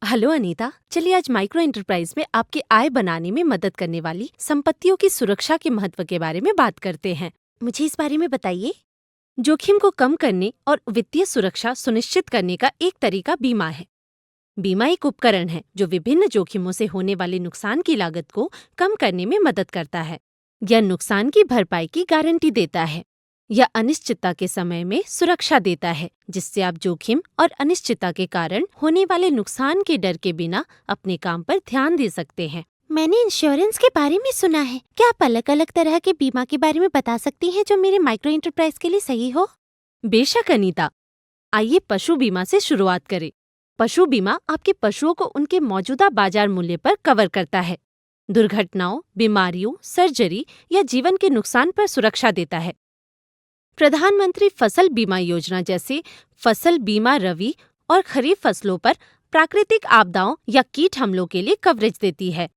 Hello Anita, चलिए आज micro enterprise में आपकी आय बनाने में मदद करने वाली संपत्तियों की सुरक्षा के महत्व के बारे में बात करते हैं। मुझे इस बारे में बताइए। जोखिम को कम करने और वित्तीय सुरक्षा सुनिश्चित करने का एक तरीका बीमा है। बीमा एक उपकरण है जो विभिन्न जोखिमों से होने वाले नुकसान की लागत को कम करने में मदद करता है। यह नुकसान की भरपाई की गारंटी देता है या अनिश्चितता के समय में सुरक्षा देता है, जिससे आप जोखिम और अनिश्चितता के कारण होने वाले नुकसान के डर के बिना अपने काम पर ध्यान दे सकते हैं। मैंने इंश्योरेंस के बारे में सुना है। क्या आप अलग अलग तरह के बीमा के बारे में बता सकती हैं जो मेरे माइक्रो एंटरप्राइज के लिए सही हो? बेशक अनीता, आइए पशु बीमा से शुरुआत करें। पशु बीमा आपके पशुओं को उनके मौजूदा बाजार मूल्य पर कवर करता है। दुर्घटनाओं, बीमारियों, सर्जरी या जीवन के नुकसान पर सुरक्षा देता है। प्रधानमंत्री फसल बीमा योजना जैसे फसल बीमा रबी और खरीफ फसलों पर प्राकृतिक आपदाओं या कीट हमलों के लिए कवरेज देती है।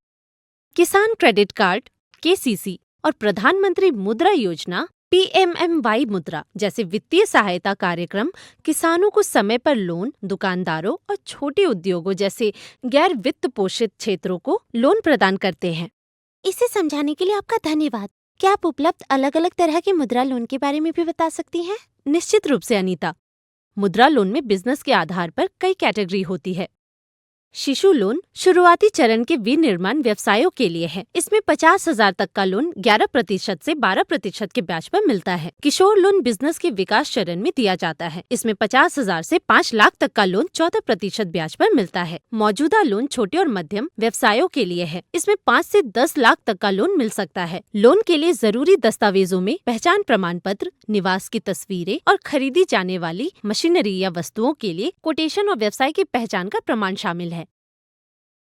किसान क्रेडिट कार्ड (केसीसी) और प्रधानमंत्री मुद्रा योजना (पीएमएमवाई मुद्रा) जैसे वित्तीय सहायता कार्यक्रम किसानों को समय पर लोन, दुकानदारों और छोटे उद्योगों जैसे गैर वित्त पोषित क्षेत्रों को लोन प्रदान करते हैं। इसे समझाने के लिए आपका धन्यवाद। क्या आप उपलब्ध अलग अलग तरह के मुद्रा लोन के बारे में भी बता सकती हैं? निश्चित रूप से अनीता। मुद्रा लोन में बिजनेस के आधार पर कई कैटेगरी होती है। शिशु लोन शुरुआती चरण के विनिर्माण व्यवसायों के लिए है। इसमें 50,000 तक का लोन 11% से 12% के ब्याज पर मिलता है। किशोर लोन बिजनेस के विकास चरण में दिया जाता है। इसमें 50,000 से 5 लाख तक का लोन 14% ब्याज पर मिलता है। मौजूदा लोन छोटे और मध्यम व्यवसायों के लिए है। इसमें 5 से 10 लाख तक का लोन मिल सकता है। लोन के लिए जरूरी दस्तावेजों में पहचान प्रमाण पत्र, निवास की तस्वीरें और खरीदी जाने वाली मशीनरी या वस्तुओं के लिए कोटेशन और व्यवसाय की पहचान का प्रमाण शामिल है।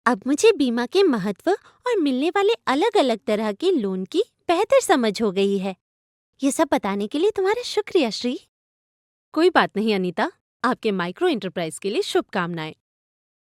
अब मुझे बीमा के महत्व और मिलने वाले अलग अलग तरह के लोन की बेहतर समझ हो गई है। ये सब बताने के लिए तुम्हारा शुक्रिया श्री। कोई बात नहीं अनीता, आपके माइक्रो एंटरप्राइज के लिए शुभकामनाएं।